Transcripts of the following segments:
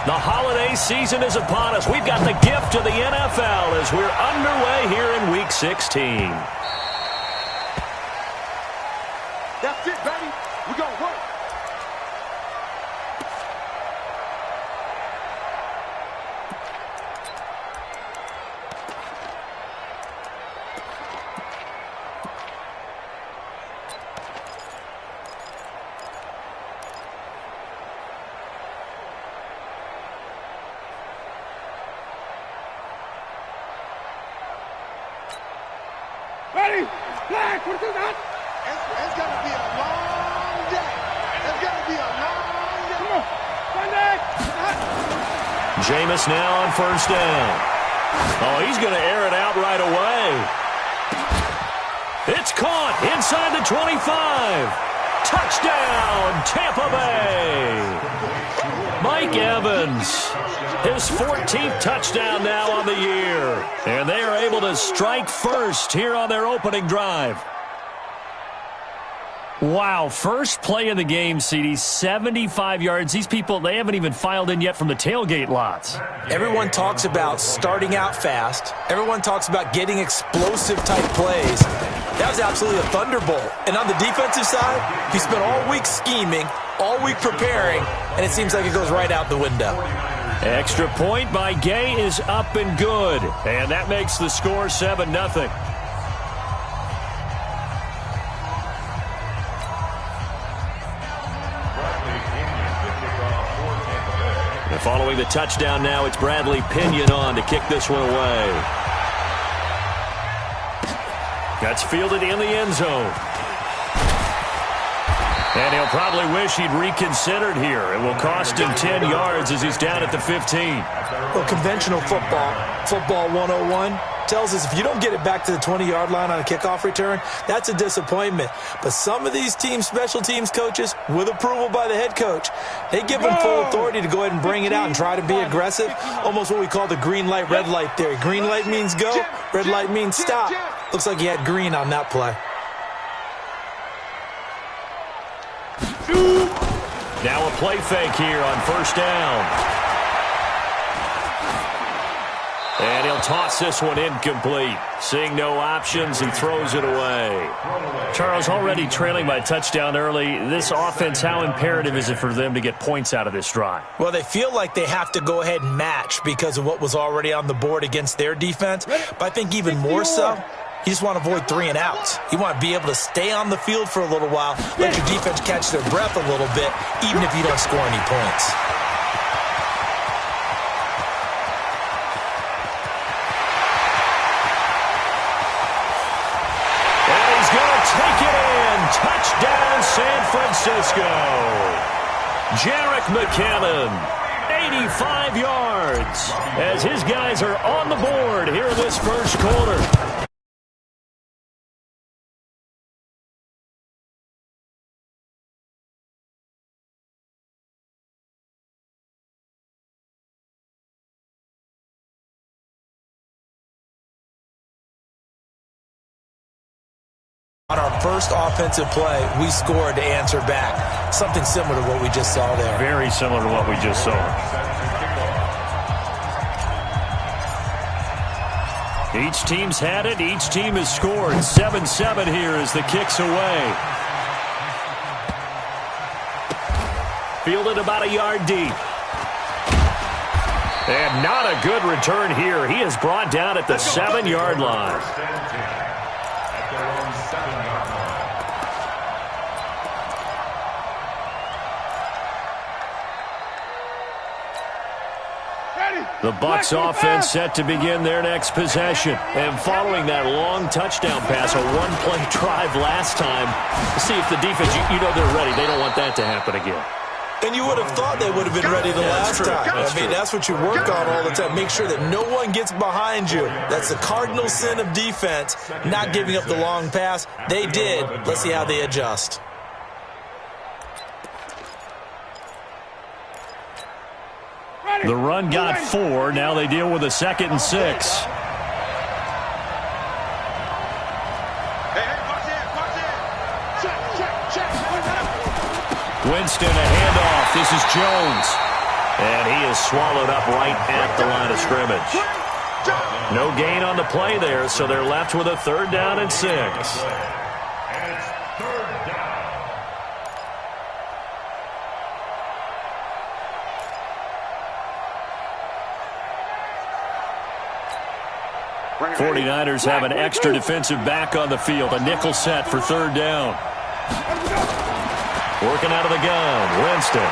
The holiday season is upon us. We've got the gift of the NFL as we're underway here in Week 16. That's it, baby. We're going to work. Ready? Black, what is that? It's going to be a long day. It's going to be a long day. Come on. Sunday. Jameis now on first down. Oh, he's going to air it out right away. It's caught inside the 25. Touchdown, Tampa Bay. Mike Evans, his 14th touchdown now on the year. And they are able to strike first here on their opening drive. Wow, first play of the game, CD, 75 yards. These people, they haven't even filed in yet from the tailgate lots. Everyone talks about starting out fast. Everyone talks about getting explosive-type plays. That was absolutely a thunderbolt. And on the defensive side, he spent all week scheming, all week preparing, and it seems like it goes right out the window. Extra point by Gay is up and good. And that makes the score 7-0. And following the touchdown now, it's Bradley Pinion on to kick this one away. That's fielded in the end zone. And he'll probably wish he'd reconsidered here. It will cost him 10 yards as he's down at the 15. Well, conventional football 101, tells us if you don't get it back to the 20-yard line on a kickoff return, that's a disappointment. But some of these special teams coaches, with approval by the head coach, they give them full authority to go ahead and bring it out and try to be aggressive. Almost what we call the green light, red light theory. Green light means go, red light means stop. Looks like he had green on that play. Now a play fake here on first down. And he'll toss this one incomplete. Seeing no options and throws it away. Charles, already trailing by a touchdown early. This offense, how imperative is it for them to get points out of this drive? Well, they feel like they have to go ahead and match because of what was already on the board against their defense. But I think even more so, you just want to avoid 3 and outs. You want to be able to stay on the field for a little while, let your defense catch their breath a little bit, even if you don't score any points. Take it in. Touchdown, San Francisco. Jerick McKinnon, 85 yards, as his guys are on the board here in this first quarter. On our first offensive play, we scored to answer back. Something similar to what we just saw there. Very similar to what we just saw. Each team's had it. Each team has scored. 7-7 here as the kick's away. Fielded about a yard deep. And not a good return here. He is brought down at the 7-yard line. The Bucs offense set to begin their next possession. And following that long touchdown pass, a one-play drive last time, see if the defense, you know they're ready. They don't want that to happen again. And you would have thought they would have been ready the last time. I mean, that's what you work on all the time. Make sure that no one gets behind you. That's the cardinal sin of defense, not giving up the long pass. They did. Let's see how they adjust. The run got 4. Now they deal with a 2nd and 6. Winston, a handoff. This is Jones. And he is swallowed up right at the line of scrimmage. No gain on the play there, so they're left with a 3rd down and 6. And it's 3rd down. 49ers have an extra defensive back on the field. A nickel set for 3rd down. Working out of the gun, Winston.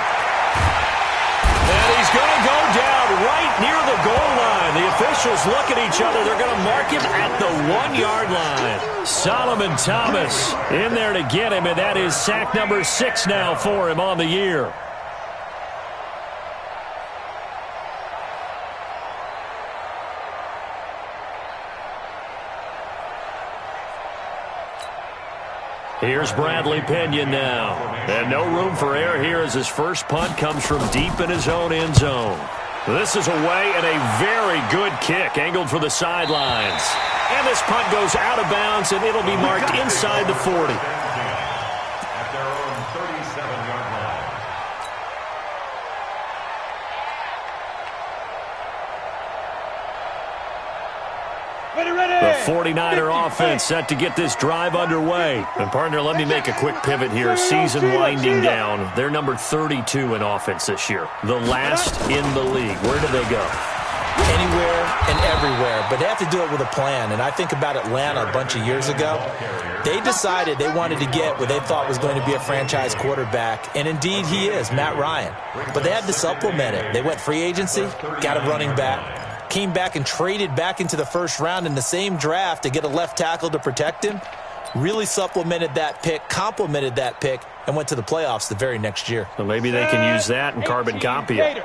And he's going to go down right near the goal line. The officials look at each other. They're going to mark him at the 1-yard line. Solomon Thomas in there to get him, and that is sack number 6 now for him on the year. Here's Bradley Pinion now. And no room for error here as his first punt comes from deep in his own end zone. This is away and a very good kick angled for the sidelines. And this punt goes out of bounds, and it'll be marked inside the 40. At their own 37-yard line. The 49er offense set to get this drive underway. And, partner, let me make a quick pivot here. Season winding down. They're number 32 in offense this year. The last in the league. Where do they go? Anywhere and everywhere, but they have to do it with a plan. And I think about Atlanta a bunch of years ago. They decided they wanted to get what they thought was going to be a franchise quarterback, and indeed he is, Matt Ryan. But they had to supplement it. They went free agency, got a running back, came back and traded back into the first round in the same draft to get a left tackle to protect him, really supplemented that pick, complemented that pick, and went to the playoffs the very next year. Well, maybe they can use that and carbon copy it.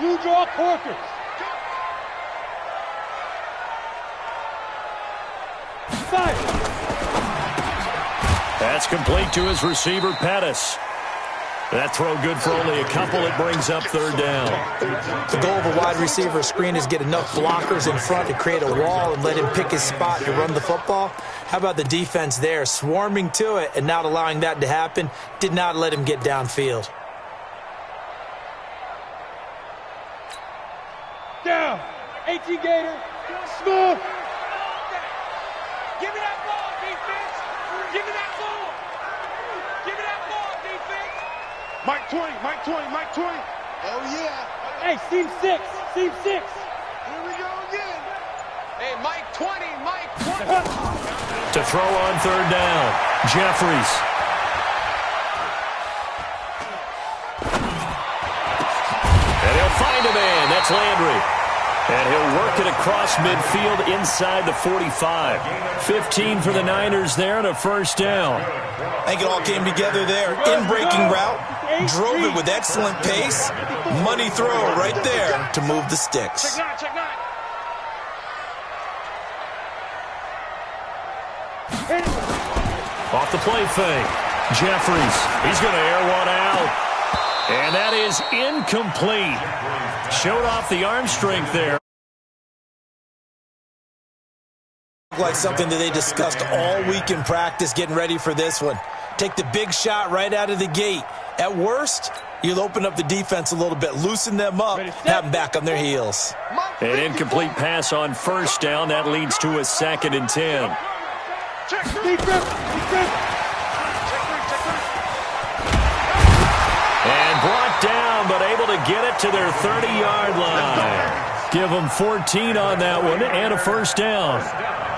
You draw corkers. That's complete to his receiver, Pettis. That throw good for only a couple. It brings up 3rd down. The goal of a wide receiver screen is get enough blockers in front to create a wall and let him pick his spot to run the football. How about the defense there, swarming to it and not allowing that to happen? Did not let him get downfield. Down. 18 Gator. Smooth. Give me that ball, defense. Give me that ball. Give me that ball, defense. Mike 20, Mike 20, Mike 20. Oh, yeah. Hey, seam 6, seam 6. Here we go again. Hey, Mike 20, Mike 20. To throw on 3rd down, Jeffries. And he'll find a man. That's Landry. And he'll work it across midfield inside the 45. 15 for the Niners there and a 1st down. I think it all came together there. In-breaking route, drove it with excellent pace. Money throw right there to move the sticks. Check 9, check 9. Off the play fake. Jeffries. He's going to air one out. And that is incomplete. Showed off the arm strength there. Like something that they discussed all week in practice getting ready for this one. Take the big shot right out of the gate. At worst, you'll open up the defense a little bit, loosen them up, have them back on their heels. An incomplete pass on 1st down. That leads to a 2nd and 10. Check, defense, defense. And brought down, but able to get it to their 30-yard line. Give them 14 on that one and a 1st down.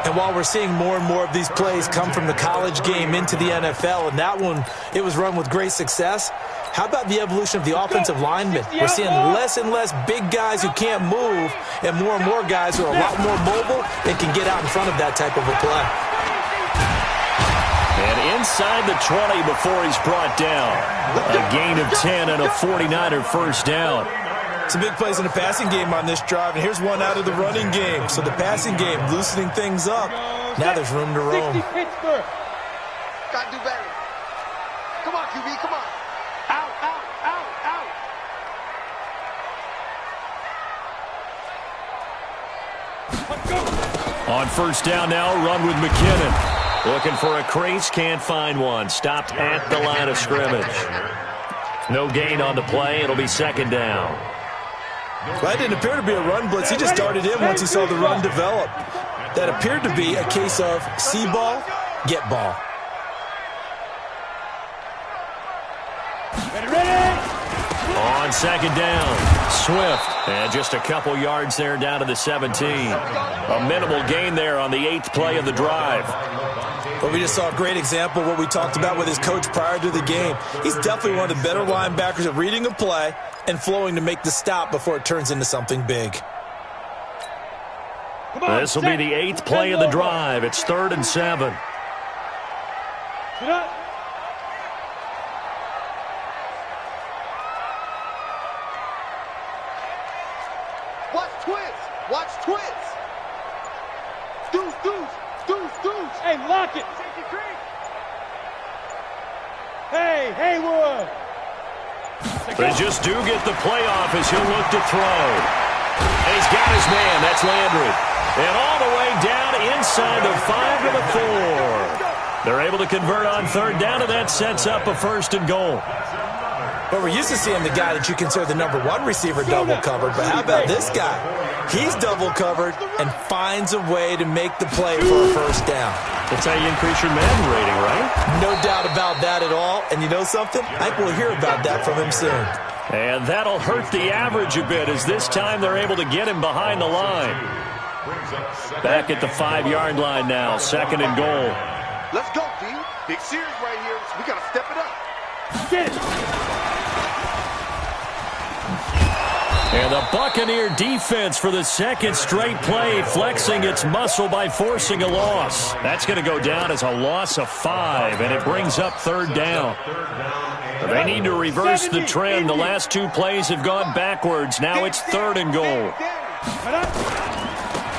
And while we're seeing more and more of these plays come from the college game into the NFL, and that one, it was run with great success, how about the evolution of the offensive linemen? We're seeing less and less big guys who can't move and more guys who are a lot more mobile and can get out in front of that type of a play. And inside the 20 before he's brought down. A gain of 10 and a 49er 1st down. Some big plays in the passing game on this drive, and here's one out of the running game. So the passing game loosening things up. Now there's room to roam. 60 Pittsburgh. Got to do better. Come on, QB, come on. Out, out, out, out. On 1st down now, run with McKinnon. Looking for a crease, can't find one. Stopped at the line of scrimmage. No gain on the play. It'll be second down. Well, that didn't appear to be a run blitz. He just darted in once he saw the run develop. That appeared to be a case of see ball, get ball. On second down, Swift. And just a couple yards there down to the 17. A minimal gain there on the 8th play of the drive. But we just saw a great example of what we talked about with his coach prior to the game. He's definitely one of the better linebackers at reading a play and flowing to make the stop before it turns into something big. This will be the 8th play of the drive. It's 3rd and 7. Sit up. Watch twins. Watch twins. Deuce, deuce, deuce, deuce. Hey, lock it. Hey, Haywood. They just do get the playoff as he'll look to throw. And he's got his man. That's Landry. And all the way down inside the 5 to the 4. They're able to convert on 3rd down, and that sets up a 1st and goal. But we're used to seeing the guy that you consider the number 1 receiver double covered. But how about this guy? He's double covered and finds a way to make the play for a 1st down. That's how you increase your Madden rating, right? No doubt about that at all. And you know something? I think we'll hear about that from him soon. And that'll hurt the average a bit as this time they're able to get him behind the line. Back at the 5-yard line now, 2nd and goal. Let's go, D. Big series right here. We got to step it up. Get it. And the Buccaneer defense for the 2nd straight play, flexing its muscle by forcing a loss. That's going to go down as a loss of 5, and it brings up 3rd down. They need to reverse the trend. The last 2 plays have gone backwards. Now it's 3rd and goal.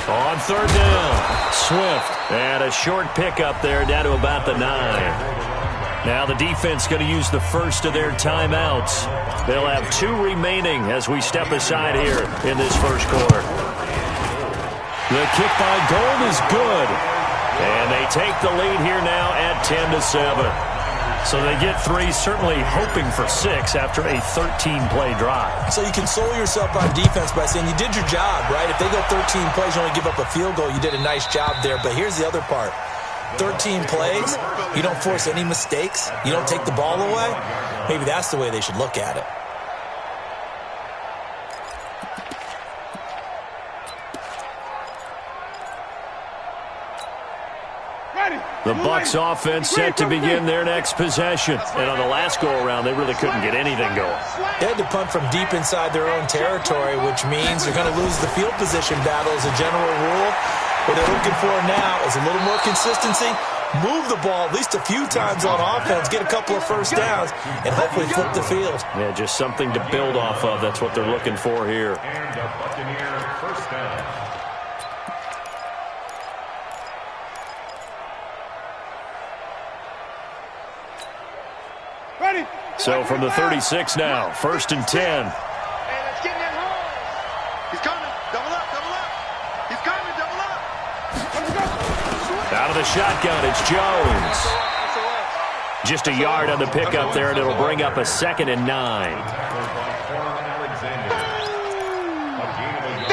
On 3rd down, Swift. And a short pickup there down to about the 9. Now the defense going to use the first of their timeouts. They'll have 2 remaining as we step aside here in this first quarter. The kick by Gold is good. And they take the lead here now at 10-7. So they get 3, certainly hoping for 6 after a 13-play drive. So you console yourself on defense by saying you did your job, right? If they go 13 plays, you only give up a field goal, you did a nice job there. But here's the other part. 13 plays, you don't force any mistakes, you don't take the ball away. Maybe that's the way they should look at it. The Bucs offense set to begin their next possession. And on the last go-around, they really couldn't get anything going. They had to punt from deep inside their own territory, which means they're going to lose the field position battle as a general rule. What they're looking for now is a little more consistency, move the ball at least a few times on offense, get a couple of 1st downs, and hopefully flip the field. Yeah, just something to build off of. That's what they're looking for here. And a Buccaneer 1st down. Ready. So from the 36 now, 1st and 10. Hey, let's get in that hole. He's coming. Double up, double up. He's coming, double up. Out of the shotgun, it's Jones. Just a yard on the pickup there, and it'll bring up a 2nd and 9.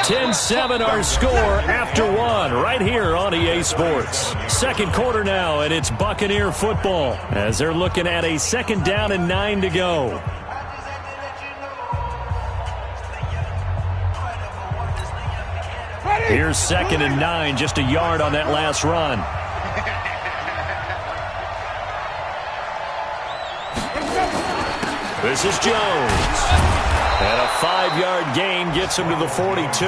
10-7 our score after 1 right here on EA Sports. 2nd quarter now, and it's Buccaneer football as they're looking at a 2nd down and 9 to go. Here's 2nd and 9, just a yard on that last run. This is Jones. And a 5-yard gain gets him to the 42.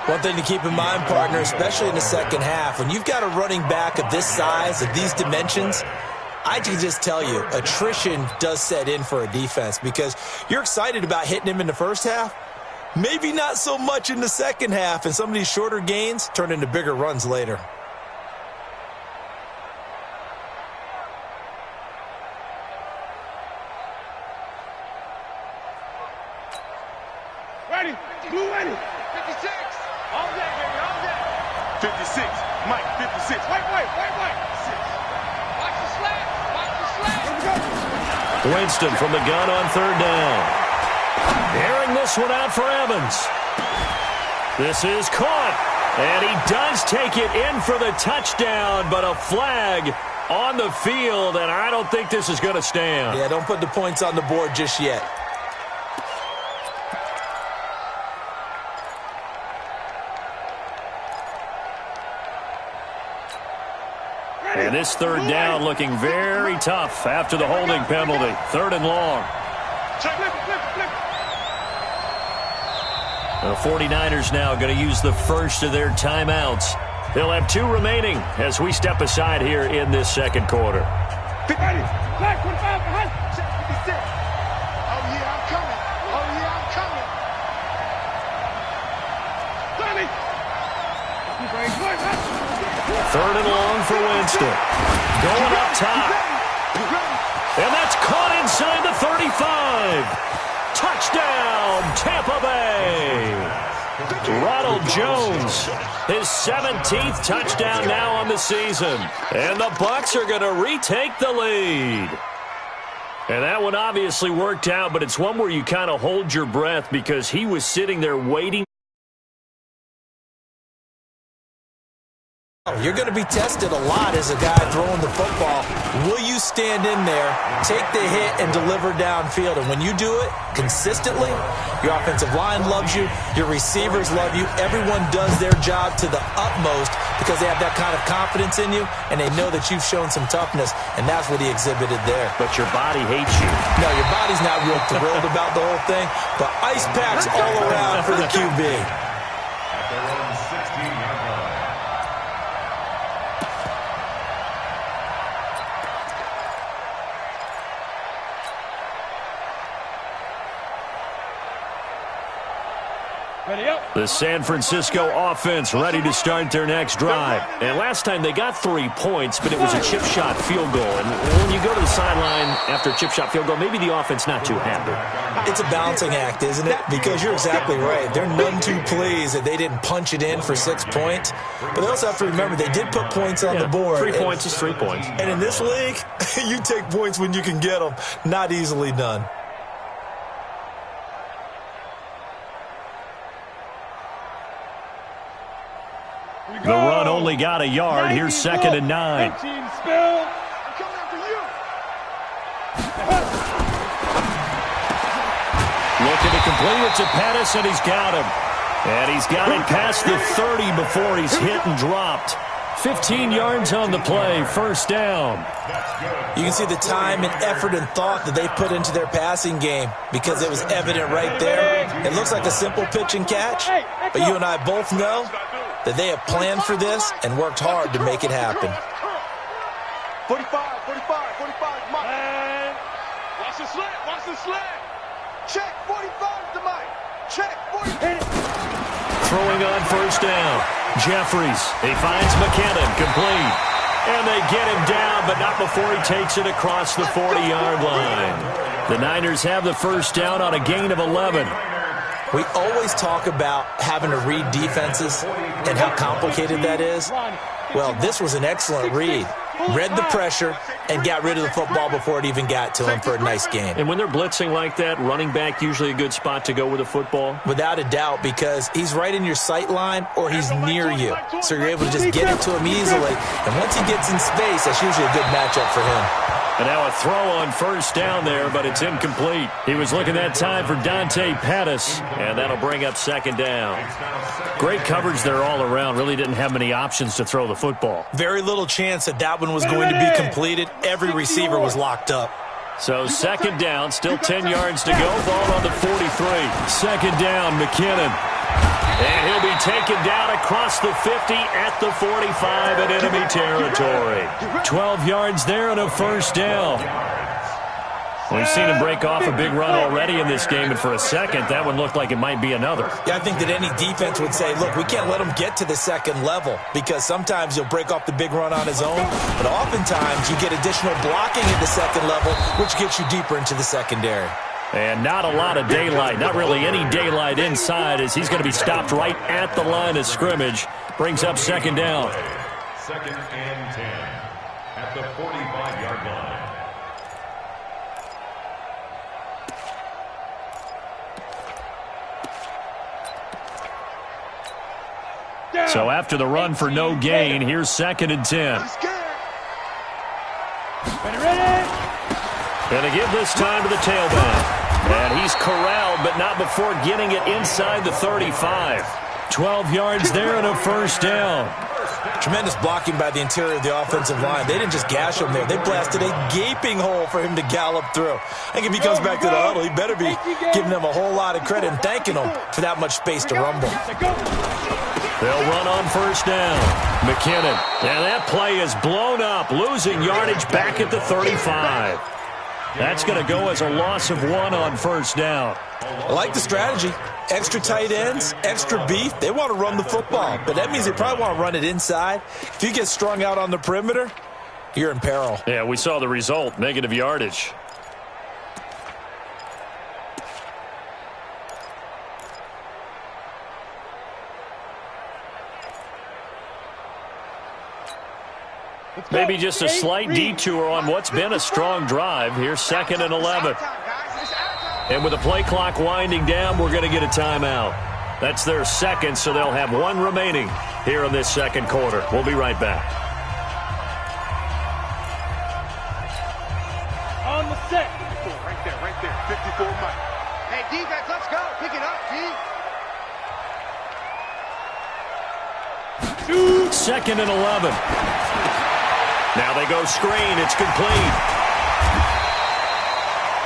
One thing to keep in mind, partner, especially in the 2nd half, when you've got a running back of this size, of these dimensions, I can just tell you, attrition does set in for a defense because you're excited about hitting him in the 1st half. Maybe not so much in the 2nd half, and some of these shorter gains turn into bigger runs later. Ready. Blue ready. 56. All day, baby, all day. 56. Mike, 56. Wait. Watch the slap. Watch the slap. Let's go. Winston from the gun on third down. Airing this one out for Evans. This is caught. And he does take it in for the touchdown, but a flag on the field, and I don't think this is going to stand. Yeah, don't put the points on the board just yet. And this third down looking very tough after the holding penalty. Third and long. The 49ers now going to use the first of their timeouts. They'll have 2 remaining as we step aside here in this second quarter. Oh, yeah, I'm coming. Oh, yeah, I'm coming. Third and long for Winston. Going up top. And that's caught inside the 35. Touchdown, Tampa Bay. Ronald Jones, his 17th touchdown now on the season. And the Bucs are going to retake the lead. And that one obviously worked out, but it's one where you kind of hold your breath because he was sitting there waiting. You're going to be tested a lot as a guy throwing the football. Will you stand in there, take the hit, and deliver downfield? And when you do it consistently, your offensive line loves you, your receivers love you. Everyone does their job to the utmost because they have that kind of confidence in you, and they know that you've shown some toughness, and that's what he exhibited there. But your body hates you. No, your body's not real thrilled about the whole thing, but ice packs all around for the QB. At their own 16-yard line. The San Francisco offense ready to start their next drive. And last time they got 3 points, but it was a chip shot field goal. And when you go to the sideline after a chip shot field goal, maybe the offense not too happy. It's a balancing act, isn't it? Because you're exactly right. They're none too pleased that they didn't punch it in for 6 points. But they also have to remember they did put points on the board. 3 points is 3 points. And in this league, you take points when you can get them. Not easily done. The run only got a yard. Here's 2nd and 9. Looking to complete it to Pettis, and he's got him. And he's got it past the 30 before he's hit and dropped. 15 yards on the play, first down. You can see the time and effort and thought that they put into their passing game because it was evident right there. It looks like a simple pitch and catch, but you and I both know that they have planned for this and worked hard to make it happen. 45, Mike. And watch the slant. Check, 45 to Mike. Check, 45. Throwing on first down. Jeffries, he finds McKinnon, complete. And they get him down, but not before he takes it across the 40-yard line. The Niners have the first down on a gain of 11. We always talk about having to read defenses and how complicated that is. Well, this was an excellent read. Read the pressure and got rid of the football before it even got to him for a nice game. And when they're blitzing like that, running back usually a good spot to go with the football? Without a doubt, because he's right in your sight line or he's near you. So you're able to just get it to him easily. And once he gets in space, that's usually a good matchup for him. And now a throw on first down there, but it's incomplete. He was looking that time for Dante Pettis, and that'll bring up 2nd down. Great coverage there all around. Really didn't have many options to throw the football. Very little chance that that one was going to be completed. Every receiver was locked up. So 2nd down, still 10 yards to go. Ball on the 43. 2nd down, McKinnon. And he'll be taken down across the 50 at the 45 in enemy territory. 12 yards there and a first down. We've seen him break off a big run already in this game, and for a second, that one looked like it might be another. Yeah, I think that any defense would say, look, we can't let him get to the 2nd level because sometimes he'll break off the big run on his own, but oftentimes you get additional blocking at the 2nd level, which gets you deeper into the secondary. And not a lot of daylight, not really any daylight inside as he's going to be stopped right at the line of scrimmage. Brings up 2nd down. 2nd and 10 at the 45-yard line. So after the run for no gain, here's 2nd and 10. Going to give this time to the tailback. And he's corralled, but not before getting it inside the 35. 12 yards there and a first down. Tremendous blocking by the interior of the offensive line. They didn't just gash him there. They blasted a gaping hole for him to gallop through. I think if he comes back to the huddle, he better be giving them a whole lot of credit and thanking them for that much space to rumble. They'll run on first down. McKinnon. And that play is blown up, losing yardage back at the 35. That's going to go as a loss of 1 on first down. I like the strategy. Extra tight ends, extra beef. They want to run the football, but that means they probably want to run it inside. If you get strung out on the perimeter, you're in peril. Yeah, we saw the result, negative yardage. Maybe just a slight detour on what's been a strong drive. Here's 2nd and 11. And with the play clock winding down, we're going to get a timeout. That's their second, so they'll have 1 remaining here in this second quarter. We'll be right back. On the set. Right there. 54 Mike. Hey, defense, let's go. Pick it up, D. 2nd and 11. Now they go screen. It's complete.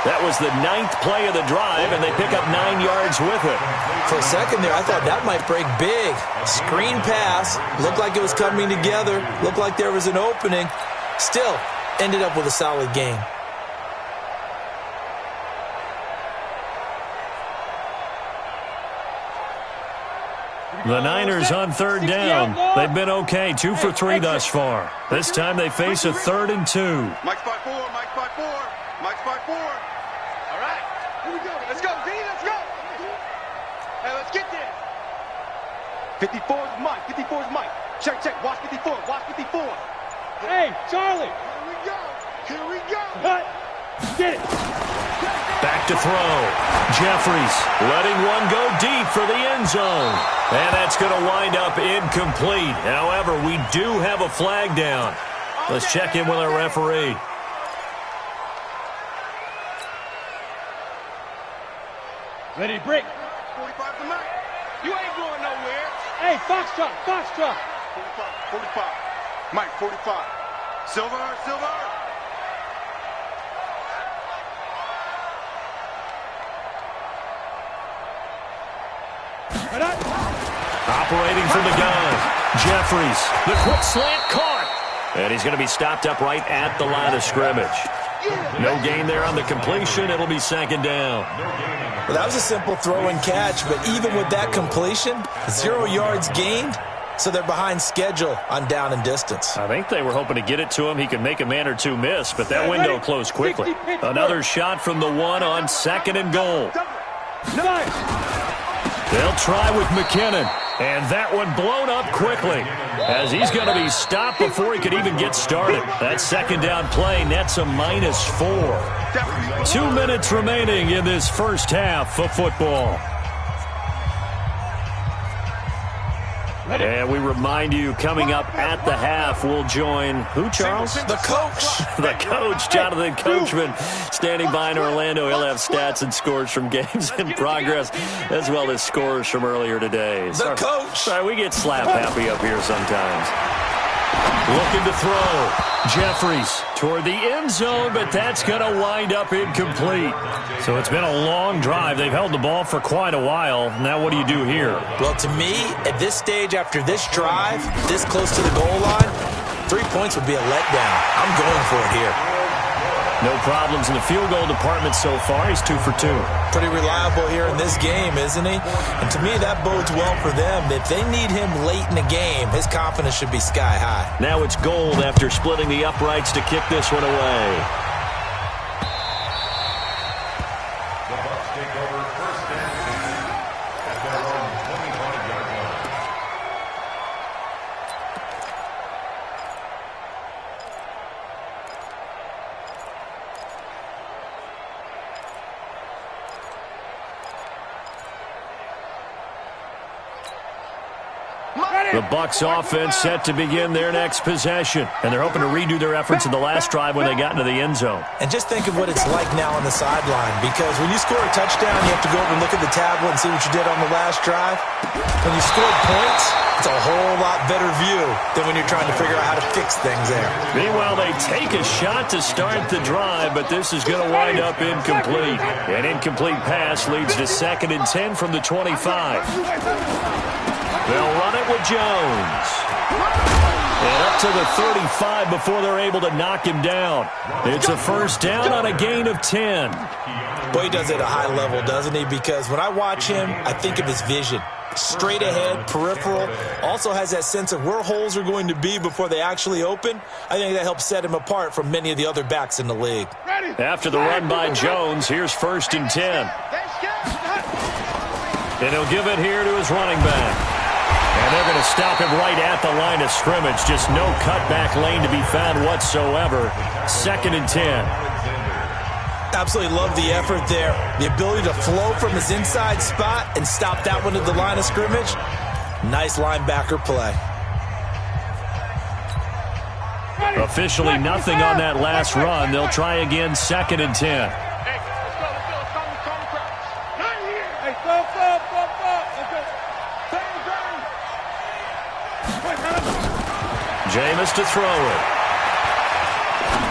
That was the 9th play of the drive, and they pick up 9 yards with it. For a second there, I thought that might break big. Screen pass. Looked like it was coming together. Looked like there was an opening. Still, ended up with a solid game. The Niners on 3rd down. They've been okay, 2 for 3 thus far. This time they face a 3rd and 2. Mike's by 4. Mike's by 4. Mike's by 4. All right. Here we go. Let's go, D. Let's go. Hey, let's get there. 54 is Mike. 54 is Mike. Check. Watch 54. Watch 54. Hey, Charlie. Here we go. Here we go. Cut. Get it. Back to throw. Jeffries letting one go deep for the end zone. And that's going to wind up incomplete. However, we do have a flag down. Let's check in with our referee. Ready to break. 45 to Mike. You ain't going nowhere. Hey, Foxtrot. 45. Mike, 45. Silver. Operating from the gun. Jeffries. The quick slant caught. And he's going to be stopped up right at the line of scrimmage. No gain there on the completion. It'll be 2nd down. Well, that was a simple throw and catch, but even with that completion, 0 yards gained, so they're behind schedule on down and distance. I think they were hoping to get it to him. He could make a man or two miss, but that window closed quickly. Another shot from the 1 on 2nd and goal. They'll try with McKinnon, and that one blown up quickly as he's going to be stopped before he could even get started. That 2nd down play nets a -4. 2 minutes remaining in this first half of football. And we remind you, coming up at the half, we'll join who, Charles? The coach. The coach, Jonathan Coachman, standing by in Orlando. He'll have stats and scores from games in progress, as well as scores from earlier today. The coach. Sorry, we get slap happy up here sometimes. Looking to throw. Jeffries toward the end zone, but that's going to wind up incomplete. So it's been a long drive. They've held the ball for quite a while. Now what do you do here? Well, to me, at this stage, after this drive, this close to the goal line, 3 points would be a letdown. I'm going for it here. No problems in the field goal department so far. He's 2 for 2. Pretty reliable here in this game, isn't he? And to me, that bodes well for them. If they need him late in the game, his confidence should be sky high. Now it's Gold after splitting the uprights to kick this one away. The Bucs take over 1st and 10 at their own 25-yard line. Mike! The Bucs offense set to begin their next possession. And they're hoping to redo their efforts in the last drive when they got into the end zone. And just think of what it's like now on the sideline, because when you score a touchdown, you have to go over and look at the tablet and see what you did on the last drive. When you score points, it's a whole lot better view than when you're trying to figure out how to fix things there. Meanwhile, they take a shot to start the drive, but this is going to wind up incomplete. An incomplete pass leads to 2nd and 10 from the 25. They'll run it with Jones. And up to the 35 before they're able to knock him down. It's a first down on a gain of 10. Boy, he does it at a high level, doesn't he? Because when I watch him, I think of his vision. Straight ahead, peripheral, also has that sense of where holes are going to be before they actually open. I think that helps set him apart from many of the other backs in the league. After the run by Jones, here's 1st and 10. And he'll give it here to his running back. And they're going to stop him right at the line of scrimmage. Just no cutback lane to be found whatsoever. 2nd and 10. Absolutely love the effort there. The ability to flow from his inside spot and stop that one at the line of scrimmage. Nice linebacker play. Officially nothing on that last run. They'll try again, 2nd and 10. Jameis to throw it.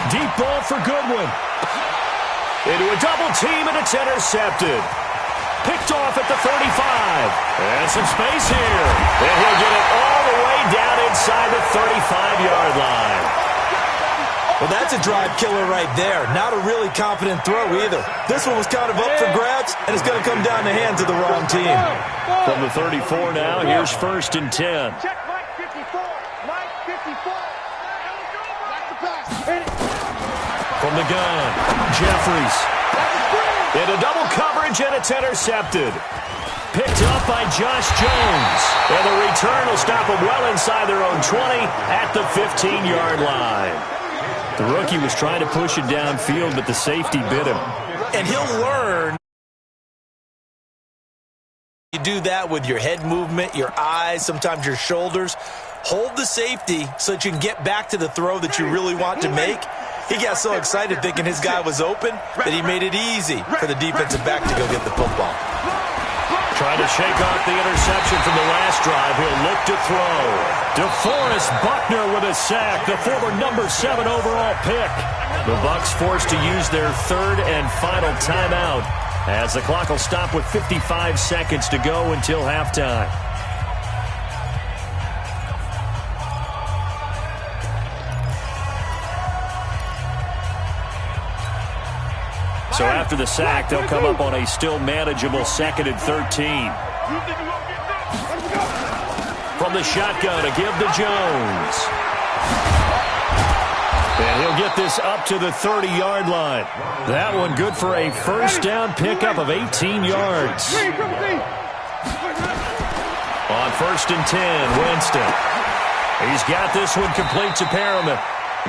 Deep ball for Goodwin. Into a double team, and it's intercepted. Picked off at the 35. And some space here. And he'll get it all the way down inside the 35-yard line. Well, that's a drive killer right there. Not a really confident throw either. This one was kind of up for grabs, and it's going to come down the hands of the wrong team. From the 34 now, here's 1st and 10. From the gun, Jeffries. Into double coverage, and it's intercepted. Picked up by Josh Jones. And the return will stop them well inside their own 20 at the 15-yard line. The rookie was trying to push it downfield, but the safety bit him. And he'll learn. You do that with your head movement, your eyes, sometimes your shoulders. Hold the safety so that you can get back to the throw that you really want to make. He got so excited thinking his guy was open that he made it easy for the defensive back to go get the football. Trying to shake off the interception from the last drive. He'll look to throw. DeForest Buckner with a sack, the former number 7 overall pick. The Bucs forced to use their 3rd and final timeout as the clock will stop with 55 seconds to go until halftime. So after the sack, they'll come up on a still manageable 2nd and 13. From the shotgun, a give to Jones. And he'll get this up to the 30-yard line. That one good for a first down pickup of 18 yards. On 1st and 10, Winston. He's got this one complete to Perriman.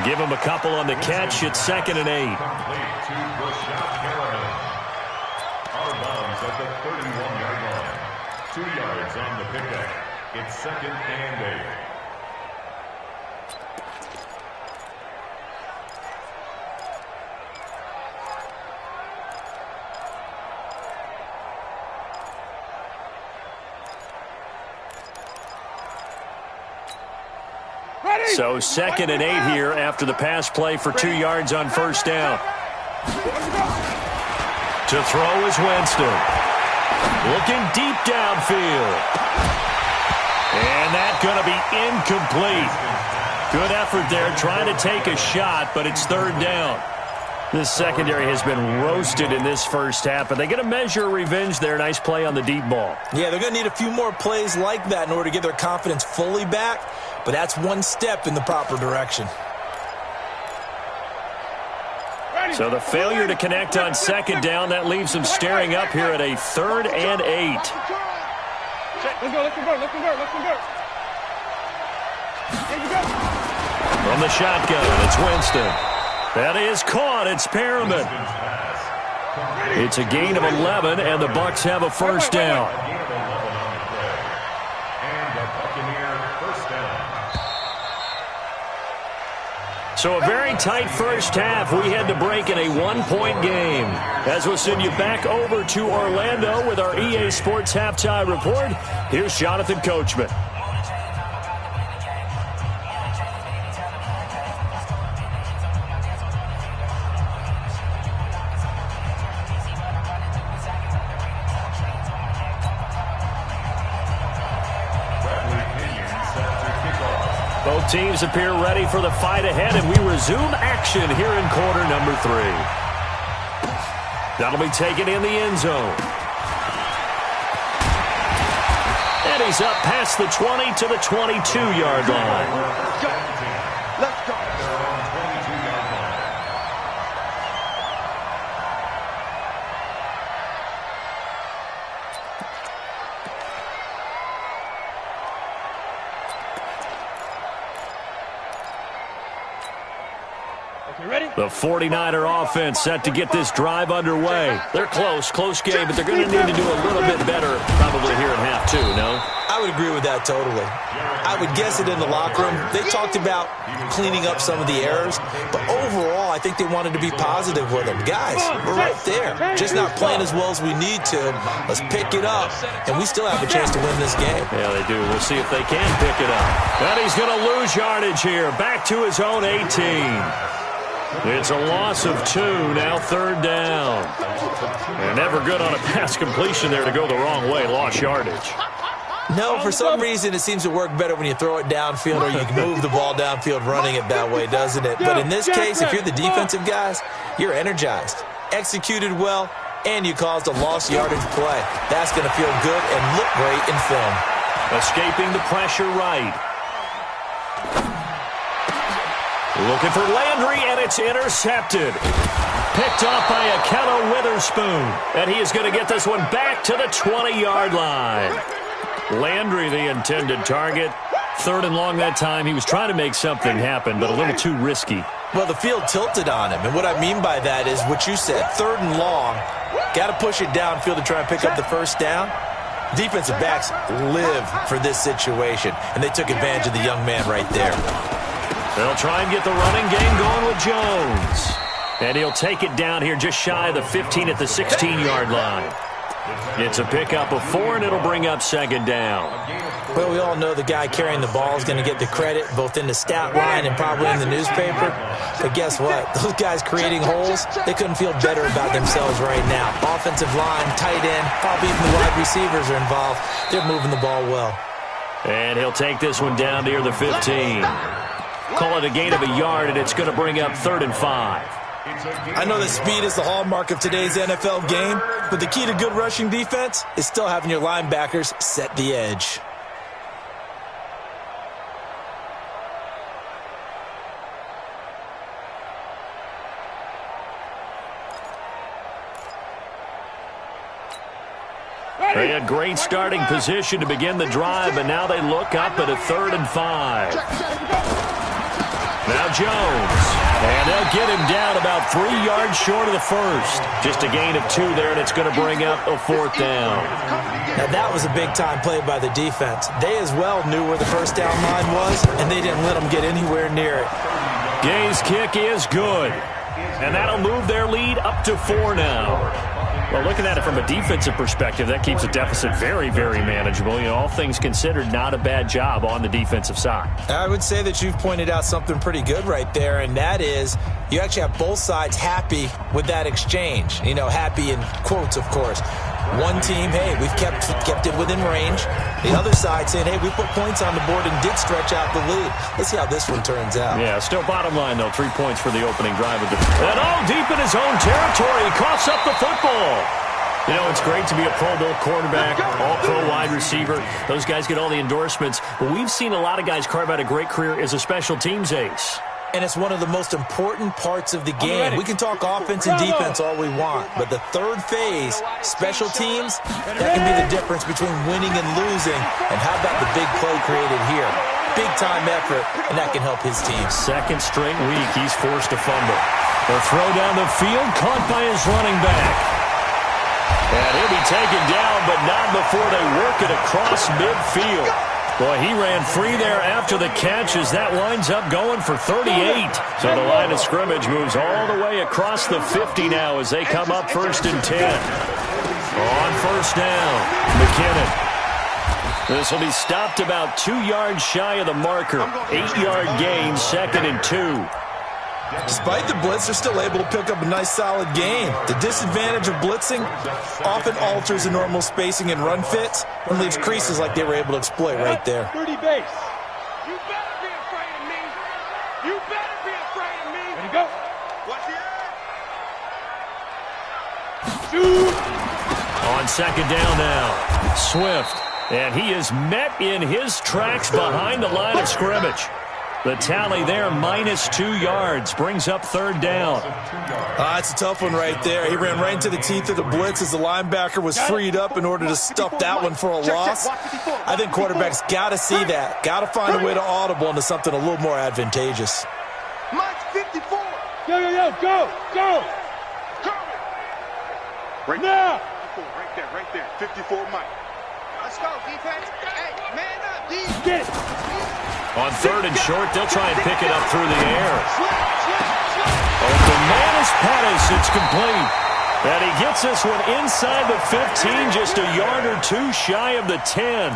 Give him a couple on the catch at 2nd and 8. Out of bounds at the 31-yard line. 2 yards on the pickup. It's 2nd and 8. So 2nd and 8 here after the pass play for 2 yards on first down. To throw is Winston. Looking deep downfield. And that's going to be incomplete. Good effort there trying to take a shot, but it's 3rd down. This secondary has been roasted in this first half, but they get a measure of revenge there. Nice play on the deep ball. Yeah, they're going to need a few more plays like that in order to get their confidence fully back, but that's one step in the proper direction. So the failure to connect on 2nd down, that leaves them staring up here at a 3rd and 8. Let's go, let's convert, let's convert, let's convert. There you go. From the shotgun, it's Winston. That is caught. It's Perriman. It's a gain of 11, and the Bucs have a first down. And the Buccaneer So a very tight first half. We had to break in a one-point game. As we'll send you back over to Orlando with our EA Sports Halftime Report, here's Jonathan Coachman. Both teams appear ready for the fight ahead, and we resume action here in quarter number 3. That'll be taken in the end zone. And he's up past the 20 to the 22-yard line. Let's go. The 49er offense set to get this drive underway. They're close game, but they're going to need to do a little bit better probably here in half 2, no? I would agree with that totally. I would guess it in the locker room. They talked about cleaning up some of the errors, but overall, I think they wanted to be positive with them. Guys, we're right there. Just not playing as well as we need to. Let's pick it up, and we still have a chance to win this game. Yeah, they do. We'll see if they can pick it up. And he's going to lose yardage here. Back to his own 18. It's a loss of 2, now 3rd down. And never good on a pass completion there to go the wrong way, lost yardage. No, for some reason it seems to work better when you throw it downfield or you can move the ball downfield running it that way, doesn't it? But in this case, if you're the defensive guys, you're energized, executed well, and you caused a lost yardage play. That's going to feel good and look great in film. Escaping the pressure right. Looking for Landry, and it's intercepted. Picked off by Akello Witherspoon. And he is going to get this one back to the 20-yard line. Landry, the intended target. 3rd and long that time. He was trying to make something happen, but a little too risky. Well, the field tilted on him. And what I mean by that is what you said. 3rd and long. Got to push it downfield to try and pick up the first down. Defensive backs live for this situation. And they took advantage of the young man right there. They'll try and get the running game going with Jones. And he'll take it down here just shy of the 15 at the 16-yard line. It's a pickup of 4, and it'll bring up 2nd down. Well, we all know the guy carrying the ball is going to get the credit both in the stat line and probably in the newspaper. But guess what? Those guys creating holes, they couldn't feel better about themselves right now. Offensive line, tight end, probably even the wide receivers are involved. They're moving the ball well. And he'll take this one down near the 15. Call it a gain of a yard, and it's going to bring up 3rd and 5. I know that speed is the hallmark of today's NFL game, but the key to good rushing defense is still having your linebackers set the edge. They had great starting position to begin the drive, and now they look up at a 3rd and 5. Now Jones, and they'll get him down about 3 yards short of the first. Just a gain of 2 there, and it's going to bring up a 4th down. Now that was a big-time play by the defense. They as well knew where the first down line was, and they didn't let them get anywhere near it. Gay's kick is good, and that'll move their lead up to 4 now. Well, looking at it from a defensive perspective, that keeps the deficit very, very manageable. You know, all things considered, not a bad job on the defensive side. I would say that you've pointed out something pretty good right there, and that is you actually have both sides happy with that exchange. You know, happy in quotes, of course. One team, hey, we've kept it within range. The other side saying, hey, we put points on the board and did stretch out the lead. Let's see how this one turns out. Yeah, still bottom line, though. 3 points for the opening drive. And all deep in his own territory. He coughs up the football. You know, it's great to be a Pro Bowl quarterback, all-pro wide receiver. Those guys get all the endorsements. But we've seen a lot of guys carve out a great career as a special teams ace. And it's one of the most important parts of the game. We can talk offense and defense all we want, but the third phase, special teams, that can be the difference between winning and losing. And how about the big play created here? Big-time effort, and that can help his team. 2nd straight week, he's forced to fumble. The throw down the field, caught by his running back. And he'll be taken down, but not before they work it across midfield. Boy, he ran free there after the catch as that winds up going for 38. So the line of scrimmage moves all the way across the 50 now as they come up 1st and 10. On 1st down, McKinnon. This will be stopped about 2 yards shy of the marker. 8-yard gain, 2nd and 2. Despite the blitz, they're still able to pick up a nice, solid gain. The disadvantage of blitzing often alters the normal spacing and run fits and leaves creases like they were able to exploit right there. 30 base. You better be afraid of me. You better be afraid of me. Ready to go. Watch the shoot. On 2nd down now, Swift. And he is met in his tracks behind the line of scrimmage. The tally there, -2 yards, brings up 3rd down. It's a tough one right there. He ran right into the teeth of the blitz as the linebacker was freed up in order to stuff that one for a loss. I think quarterbacks got to see that. Got to find a way to audible into something a little more advantageous. Mike's 54. Yo, go. Right now. Right there. 54 Mike. Let's go, defense. Hey, man up, defense. Get it. On 3rd and short, they'll try and pick it up through the air. Open man is Pettis. It's complete. And he gets this one inside the 15, just a yard or 2 shy of the 10.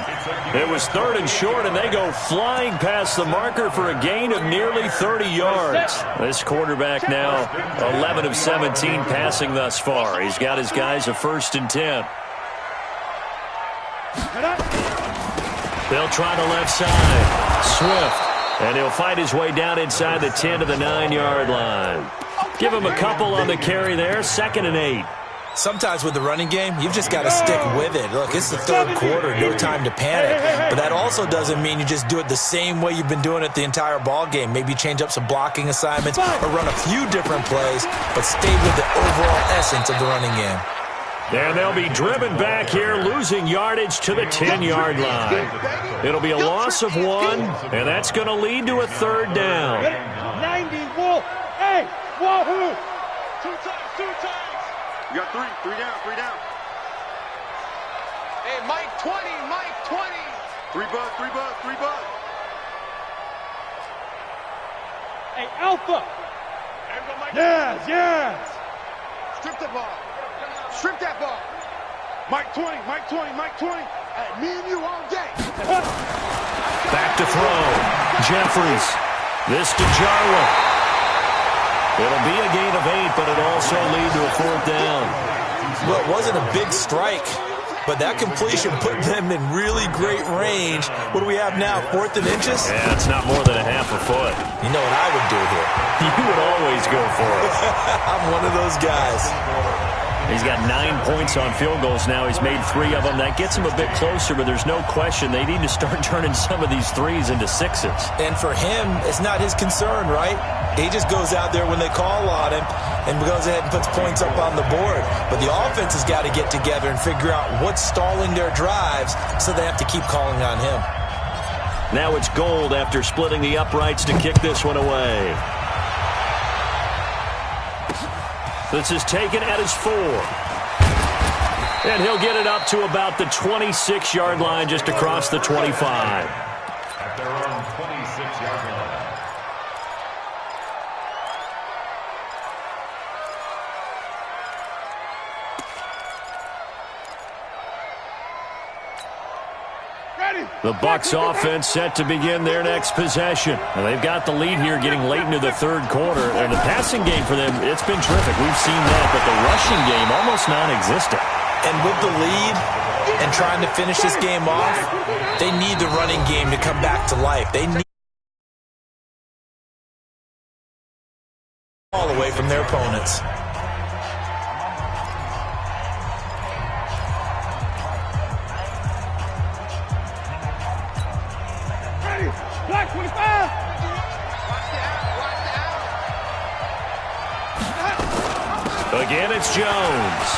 It was 3rd and short, and they go flying past the marker for a gain of nearly 30 yards. This quarterback now 11 of 17 passing thus far. He's got his guys a 1st and 10. They'll try the left side. Swift. And he'll fight his way down inside the 10 to the 9-yard line. Give him a couple on the carry there. 2nd and 8. Sometimes with the running game, you've just got to stick with it. Look, it's the 3rd quarter, no time to panic. But that also doesn't mean you just do it the same way you've been doing it the entire ball game. Maybe change up some blocking assignments or run a few different plays, but stay with the overall essence of the running game. And they'll be driven back here, losing yardage to the 10-yard line. It'll be a loss of 1, and that's going to lead to a 3rd down. 90, Wolf. Hey, wahoo. 2 times. You got 3 down. Hey, Mike 20. 3 buzz. Hey, Alpha. Yes. Strip the ball. Strip that ball. Mike 20. Hey, me and you all day. Back to throw. Jeffries. This to Jarwin. It'll be a gain of 8, but it'll also lead to a 4th down. Well, it wasn't a big strike, but that completion put them in really great range. What do we have now, 4th and inches? Yeah, it's not more than a half a foot. You know what I would do here? You would always go for it. I'm one of those guys. He's got 9 points on field goals now. He's made 3 of them. That gets him a bit closer, but there's no question they need to start turning some of these 3s into 6s. And for him, it's not his concern, right? He just goes out there when they call on him and goes ahead and puts points up on the board. But the offense has got to get together and figure out what's stalling their drives, so they have to keep calling on him. Now it's Gold after splitting the uprights to kick this one away. This is taken at his 4. And he'll get it up to about the 26-yard line, just across the 25. At their own 26-yard line. The Bucs offense set to begin their next possession. And they've got the lead here getting late into the 3rd quarter. And the passing game for them, it's been terrific. We've seen that, but the rushing game almost non-existent. And with the lead and trying to finish this game off, they need the running game to come back to life. They need all away from their opponents. Black 25. Again, it's Jones.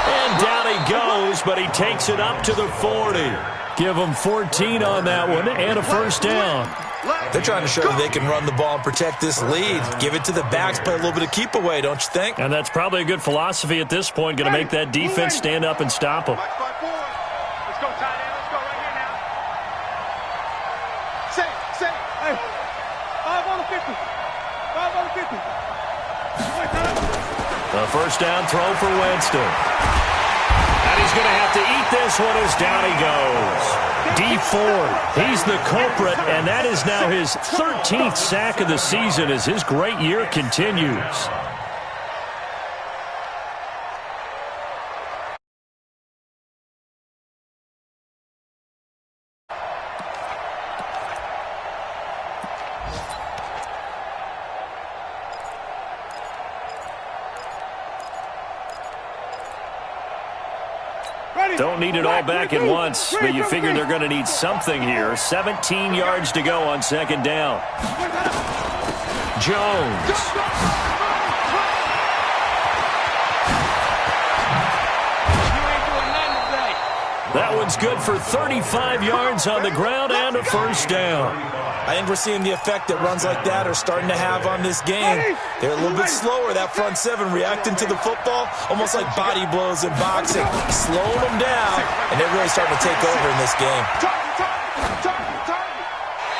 And down he goes, but he takes it up to the 40. Give him 14 on that one and a 1st down. They're trying to show you they can run the ball and protect this lead. Give it to the backs, play a little bit of keep away, don't you think? And that's probably a good philosophy at this point. Going to make that defense stand up and stop them. Let's go, tight end. Let's go right here now. A first down throw for Winston. And he's going to have to eat this one as down he goes. Dee Ford, he's the culprit, and that is now his 13th sack of the season as his great year continues. Don't need it all back at once, but you figure they're going to need something here. 17 yards to go on second down. Jones. That one's good for 35 yards on the ground and a first down. I think we're seeing the effect that runs like that are starting to have on this game. They're a little bit slower, that front seven, reacting to the football, almost like body blows in boxing, slowing them down, and they're really starting to take over in this game.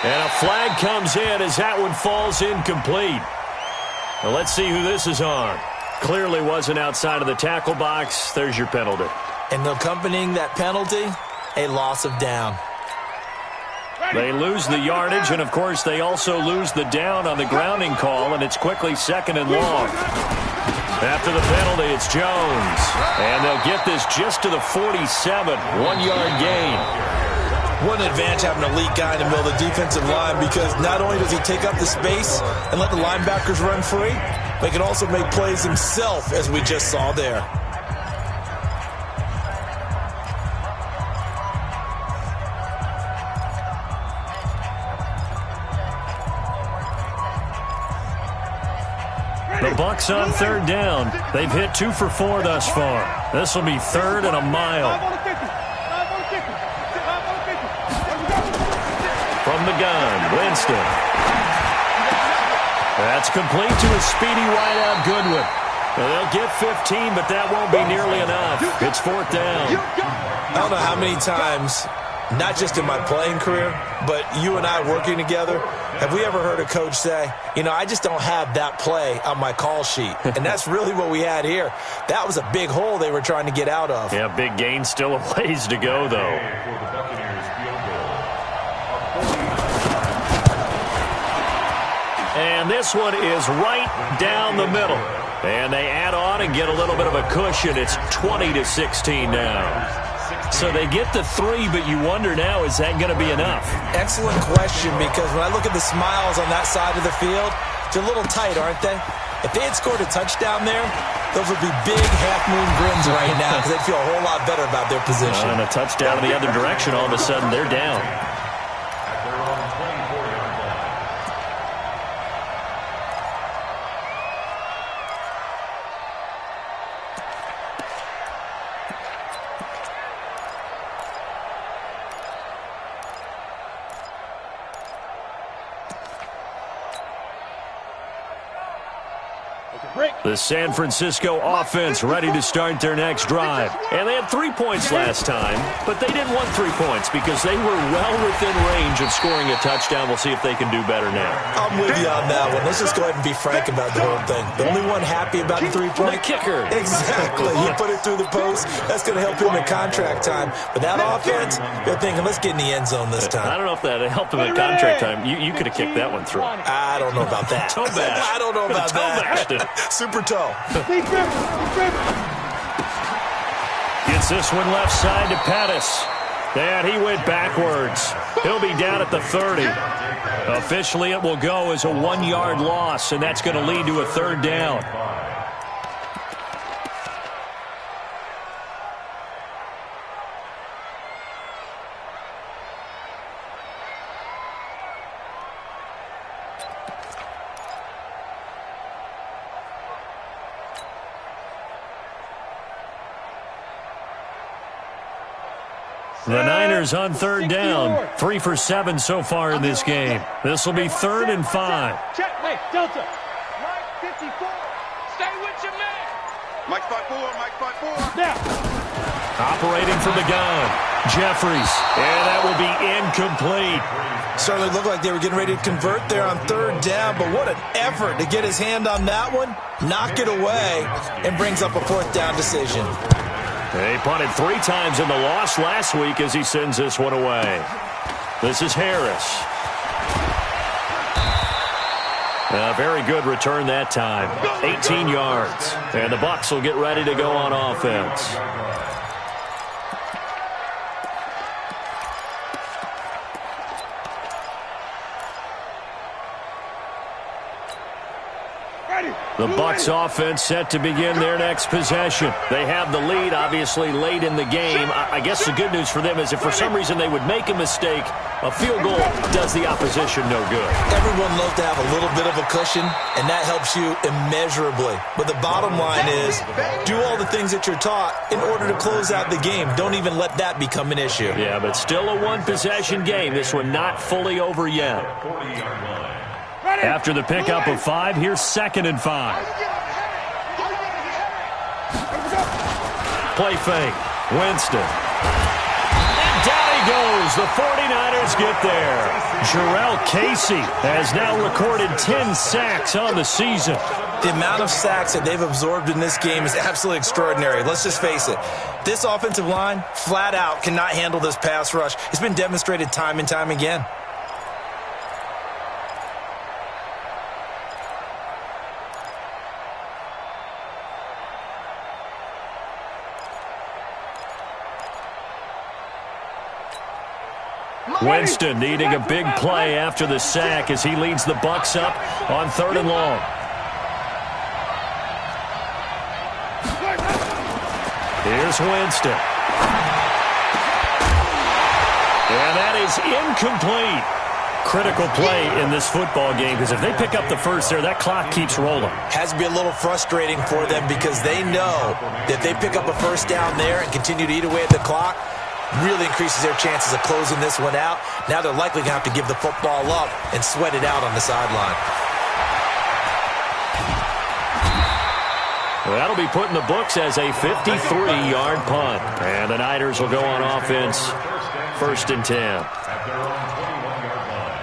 And a flag comes in as that one falls incomplete. Now let's see who this is on. Clearly wasn't outside of the tackle box. There's your penalty. And accompanying that penalty, a loss of down. They lose the yardage, and, of course, they also lose the down on the grounding call, and it's quickly second and long. After the penalty, it's Jones. And they'll get this just to the 47, 1-yard gain. What an advantage having an elite guy in the middle of the defensive line, because not only does he take up the space and let the linebackers run free, but he can also make plays himself, as we just saw there. The Bucs on third down. They've hit 2 for 4 thus far. This will be third and a mile. From the gun, Winston. That's complete to a speedy wideout Goodwin. Well, they'll get 15, but that won't be nearly enough. It's fourth down. I don't know how many times, not just in my playing career, but you and I working together, have we ever heard a coach say, you know, I just don't have that play on my call sheet. And that's really what we had here. That was a big hole they were trying to get out of. Yeah, big gain, still a ways to go, though. And this one is right down the middle. And they add on and get a little bit of a cushion. It's 20-16 now. So they get the 3, but you wonder now, is that going to be enough? Excellent question, because when I look at the smiles on that side of the field, they're a little tight, aren't they? If they had scored a touchdown there, those would be big half-moon grins right now, because they'd feel a whole lot better about their position. And a touchdown in the other direction, all of a sudden they're down. The San Francisco offense ready to start their next drive. And they had 3 points last time, but they didn't want 3 points because they were well within range of scoring a touchdown. We'll see if they can do better now. I'm with you on that one. Let's just go ahead and be frank about the whole thing. The only one happy about the 3-point? The kicker. Exactly. He put it through the post. That's going to help him in contract time. But that offense, they're thinking, let's get in the end zone this time. I don't know if that helped him in contract time. You could have kicked that one through. I don't know about that. Toe bash. I don't know about that. Super toe. Gets this one left side to Pettis. And he went backwards. He'll be down at the 30. Officially, it will go as a 1-yard loss, and that's going to lead to a third down. The Niners on third down. 3 for 7 so far in this game. This will be 3rd and 5. Check, hey, Delta. Mike 54. Stay with your man. Mike 5-4, Mike 5-4. Now. Operating from the gun. Jeffries. And that will be incomplete. Certainly looked like they were getting ready to convert there on third down, but what an effort to get his hand on that one, knock it away, and brings up a fourth down decision. He punted 3 times in the loss last week as he sends this one away. This is Harris. A very good return that time. 18 yards. And the Bucs will get ready to go on offense. The Bucs offense set to begin their next possession. They have the lead, obviously, late in the game. I guess the good news for them is if for some reason they would make a mistake, a field goal does the opposition no good. Everyone loves to have a little bit of a cushion, and that helps you immeasurably. But the bottom line is, do all the things that you're taught in order to close out the game. Don't even let that become an issue. Yeah, but still a one-possession game. This one not fully over yet. After the pickup of 5, here's 2nd and 5. Play fake. Winston. And down he goes. The 49ers get there. Jarrell Casey has now recorded 10 sacks on the season. The amount of sacks that they've absorbed in this game is absolutely extraordinary. Let's just face it. This offensive line, flat out, cannot handle this pass rush. It's been demonstrated time and time again. Winston needing a big play after the sack as he leads the Bucs up on 3rd and long. Here's Winston. And that is incomplete. Critical play in this football game because if they pick up the first there, that clock keeps rolling. Has to be a little frustrating for them because they know that they pick up a first down there and continue to eat away at the clock, really increases their chances of closing this one out. Now they're likely going to have to give the football up and sweat it out on the sideline. Well, that'll be put in the books as a 53-yard punt. And the Niners will go on offense 1st and 10. At their own 21-yard line.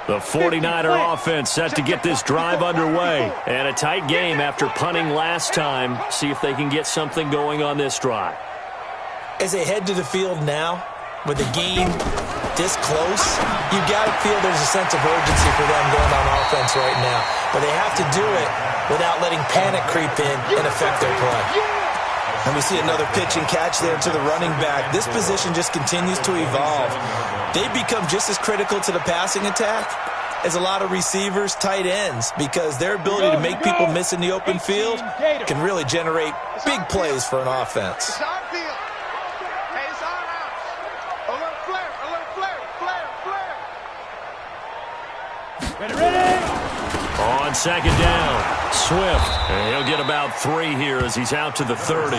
The 49er offense set to get this drive underway. And a tight game after punting last time. See if they can get something going on this drive. As they head to the field now, with the game this close, you got to feel there's a sense of urgency for them going on offense right now. But they have to do it without letting panic creep in and affect their play. And we see another pitch and catch there to the running back. This position just continues to evolve. They become just as critical to the passing attack as a lot of receivers, tight ends, because their ability to make people miss in the open field can really generate big plays for an offense. It's our field. Hey, it's our house. A little flare, a little flare, flare, flare. Ready? On 2nd down, Swift. And he'll get about 3 here as he's out to the 30.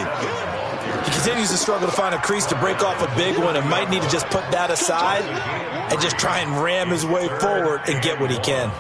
He continues to struggle to find a crease to break off a big one and might need to just put that aside and just try and ram his way forward and get what he can.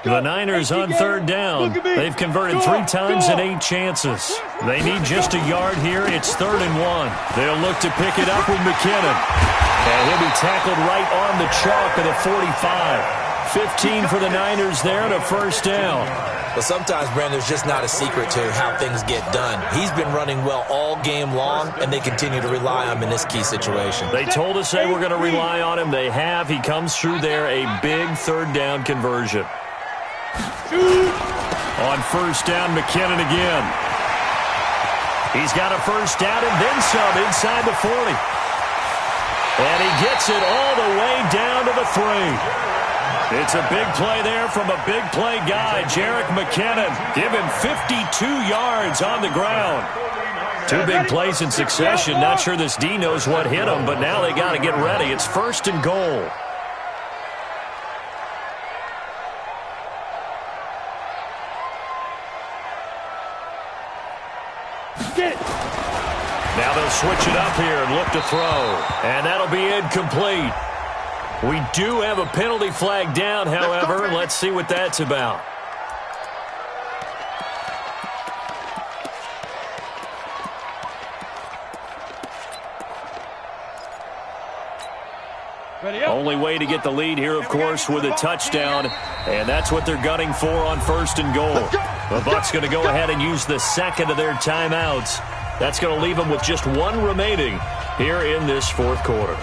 The Niners on 3rd down. They've converted 3 times in 8 chances. They need just a yard here. It's 3rd and 1. They'll look to pick it up with McKinnon. And he'll be tackled right on the chalk of the 45. 15 for the Niners there and a first down. But sometimes, Brandon, there's just not a secret to how things get done. He's been running well all game long, and they continue to rely on him in this key situation. They told us they were going to rely on him. They have. He comes through there, a big 3rd down conversion. On 1st down, McKinnon again. He's got a first down and then some inside the 40. And he gets it all the way down to the 3. It's a big play there from a big play guy, Jerick McKinnon. Give him 52 yards on the ground. 2 big plays in succession. Not sure this D knows what hit him, but now they got to get ready. It's 1st and goal. Get it. Now they'll switch it up here and look to throw. And that'll be incomplete. We do have a penalty flag down, however. Let's see what that's about. Only way to get the lead here, of course, with a touchdown. And that's what they're gunning for on 1st and goal. The Bucs going to go ahead and use the second of their timeouts. That's going to leave them with just one remaining here in this 4th quarter.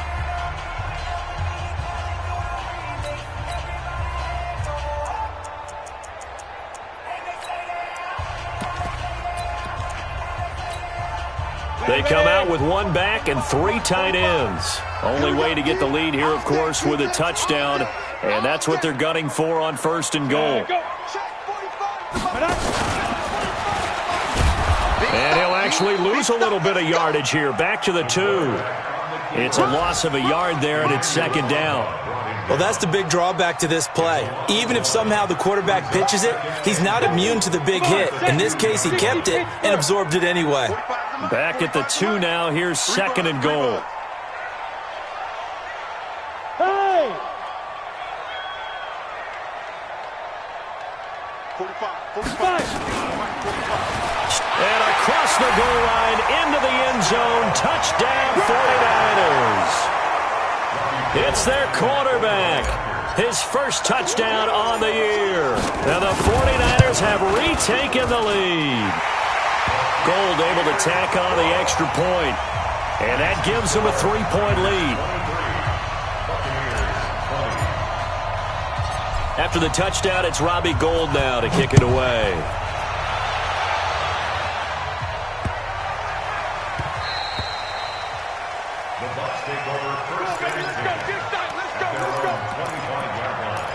They come out with one back and 3 tight ends. Only way to get the lead here, of course, with a touchdown. And that's what they're gunning for on 1st and goal. And he'll actually lose a little bit of yardage here. Back to the 2. It's a loss of a yard there, and it's 2nd down. Well, that's the big drawback to this play. Even if somehow the quarterback pitches it, he's not immune to the big hit. In this case, he kept it and absorbed it anyway. Back at the 2 now. Here's 2nd and goal. Hey! 45. And across the goal line, into the end zone. Touchdown, 49ers. It's their quarterback. His first touchdown on the year. And the 49ers have retaken the lead. Gold able to tack on the extra point. And that gives them a 3-point lead. After the touchdown, it's Robbie Gould now to kick it away. The Bucs take over 1st and 10. Let's go. 25-yard line.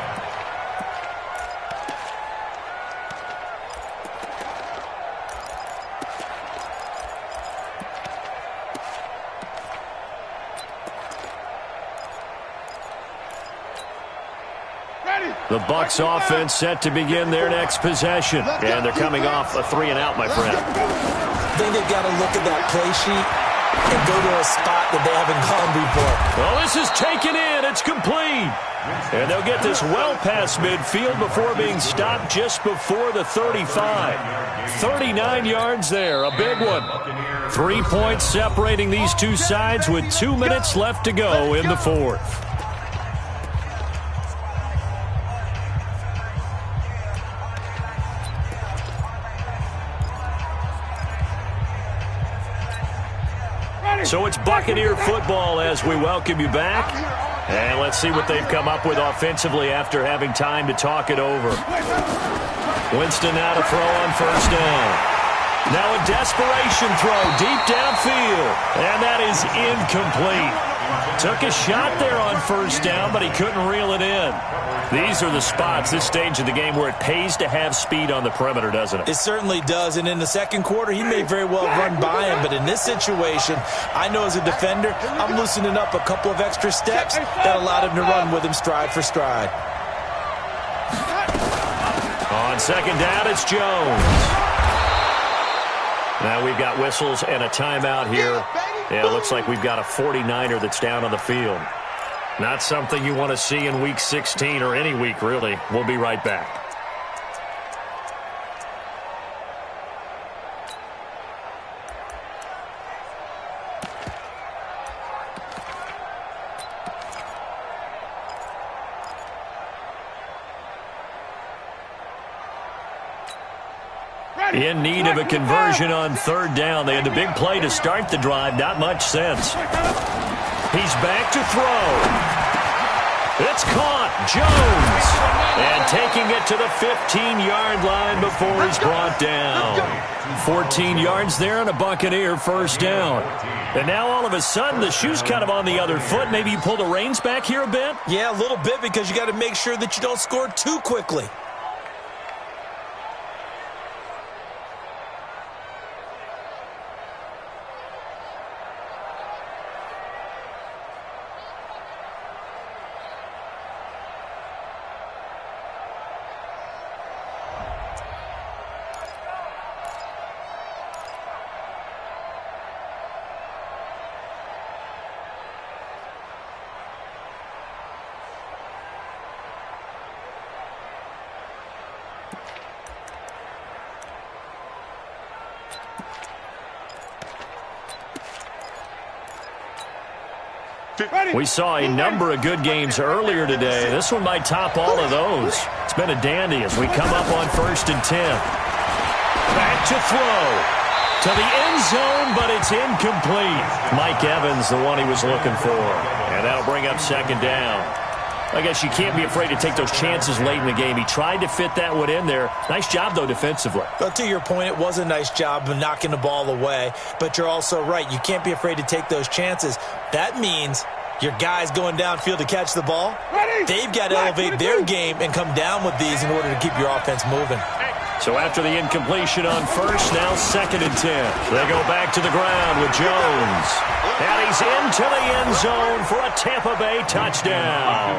The Bucs offense set to begin their next possession. And they're coming off a 3-and-out, my friend. I think they've got to look at that play sheet and go to a spot that they haven't gone before. Well, this is taken in. It's complete. And they'll get this well past midfield before being stopped just before the 35. 39 yards there, a big one. 3 points separating these two sides with 2 minutes left to go in the 4th. So it's Buccaneer football as we welcome you back. And let's see what they've come up with offensively after having time to talk it over. Winston now to throw on 1st down. Now a desperation throw deep downfield. And that is incomplete. Took a shot there on 1st down, but he couldn't reel it in. These are the spots, this stage of the game, where it pays to have speed on the perimeter, doesn't it? It certainly does, and in the 2nd quarter, he may very well run by him, but in this situation, I know as a defender, I'm loosening up a couple of extra steps that allowed him to run with him stride for stride. On 2nd down, it's Jones. Now we've got whistles and a timeout here. Yeah, it looks like we've got a 49er that's down on the field. Not something you want to see in Week 16 or any week, really. We'll be right back. In need of a conversion on 3rd down. They had the big play to start the drive. Not much sense. He's back to throw. It's caught. Jones. And taking it to the 15-yard line before he's brought down. 14 yards there on a Buccaneer 1st down. And now all of a sudden the shoe's kind of on the other foot. Maybe you pull the reins back here a bit? Yeah, a little bit, because you got to make sure that you don't score too quickly. We saw a number of good games earlier today. This one might top all of those. It's been a dandy as we come up on 1st and 10. Back to throw. To the end zone, but it's incomplete. Mike Evans, the one he was looking for. And that'll bring up 2nd down. I guess you can't be afraid to take those chances late in the game. He tried to fit that one in there. Nice job, though, defensively. But to your point, it was a nice job of knocking the ball away. But you're also right. You can't be afraid to take those chances. That means your guys going downfield to catch the ball, they've got to elevate their game and come down with these in order to keep your offense moving. So after the incompletion on 1st, now 2nd and 10. They go back to the ground with Jones. And he's into the end zone for a Tampa Bay touchdown.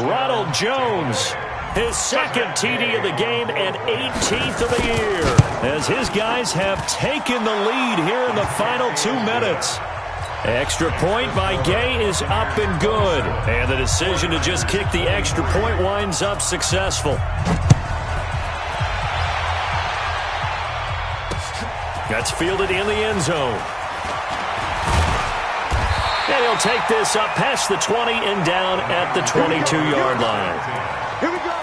Ronald Jones, his 2nd TD of the game and 18th of the year, as his guys have taken the lead here in the final 2 minutes. Extra point by Gay is up and good. And the decision to just kick the extra point winds up successful. That's fielded in the end zone. And he'll take this up past the 20 and down at the 22-yard line. Here we go.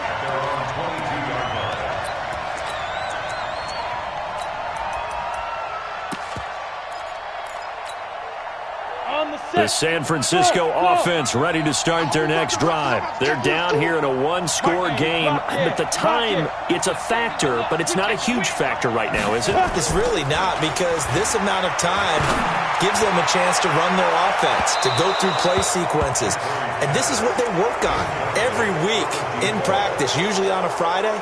The San Francisco offense ready to start their next drive. They're down here in a 1-score game, but the time, it's a factor, but it's not a huge factor right now, is it? It's really not, because this amount of time gives them a chance to run their offense, to go through play sequences. And this is what they work on every week in practice, usually on a Friday.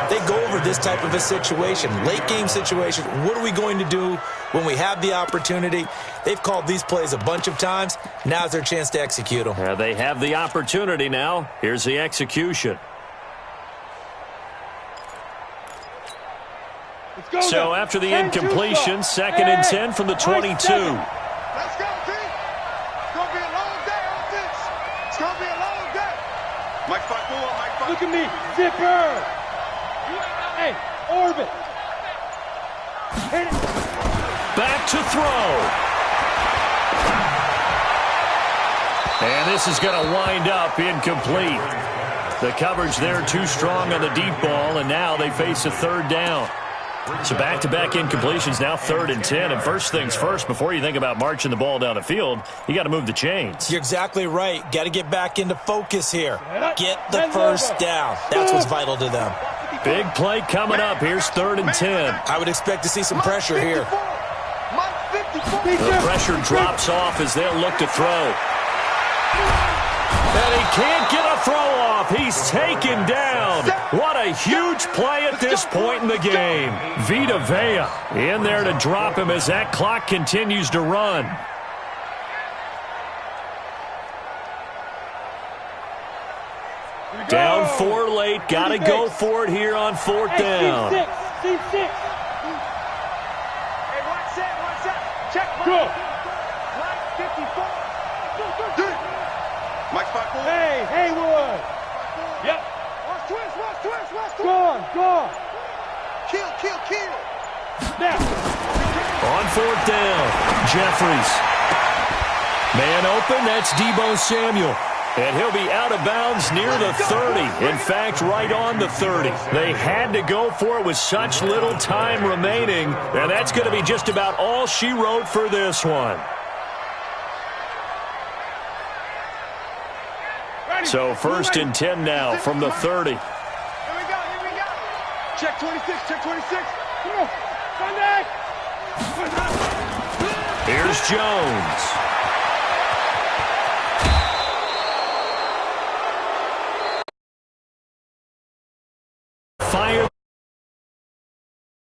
They go over this type of a situation, late game situation. What are we going to do when we have the opportunity? They've called these plays a bunch of times. Now's their chance to execute them. They have the opportunity now. Here's the execution. So after the incompletion, 2nd and 10 from the 22. Let's go, team. It's going to be a long day on this. It's going to be a long day. Mike 5-4, Mike 5. Look at me. Zipper. Hey, orbit. Hit it. Back to throw. And this is going to wind up incomplete. The coverage there too strong on the deep ball, and now they face a 3rd down. So back-to-back incompletions, now 3rd and 10. And first things first, before you think about marching the ball down the field, you got to move the chains. You're exactly right. Got to get back into focus here. Get the first down. That's what's vital to them. Big play coming up. Here's 3rd and 10. I would expect to see some pressure here. The pressure drops off as they'll look to throw. And he can't get a throw off. He's taken down. What a huge play at this point in the game. Vita Vea in there to drop him as that clock continues to run. Down 4 late. Got to go for it here on 4th down. Team 6. Hey, watch that. Check. Go. Line 54. Mike 5-4. Hey, Haywood. Yep. Watch twist. Go on. Kill. Snap. On 4th down, Jeffries. Man open, that's Deebo Samuel. And he'll be out of bounds near the 30. In fact, right on the 30. They had to go for it with such little time remaining. And that's going to be just about all she wrote for this one. So 1st and 10 now from the 30. Here we go. Check 26. Come on. Sunday. Here's Jones.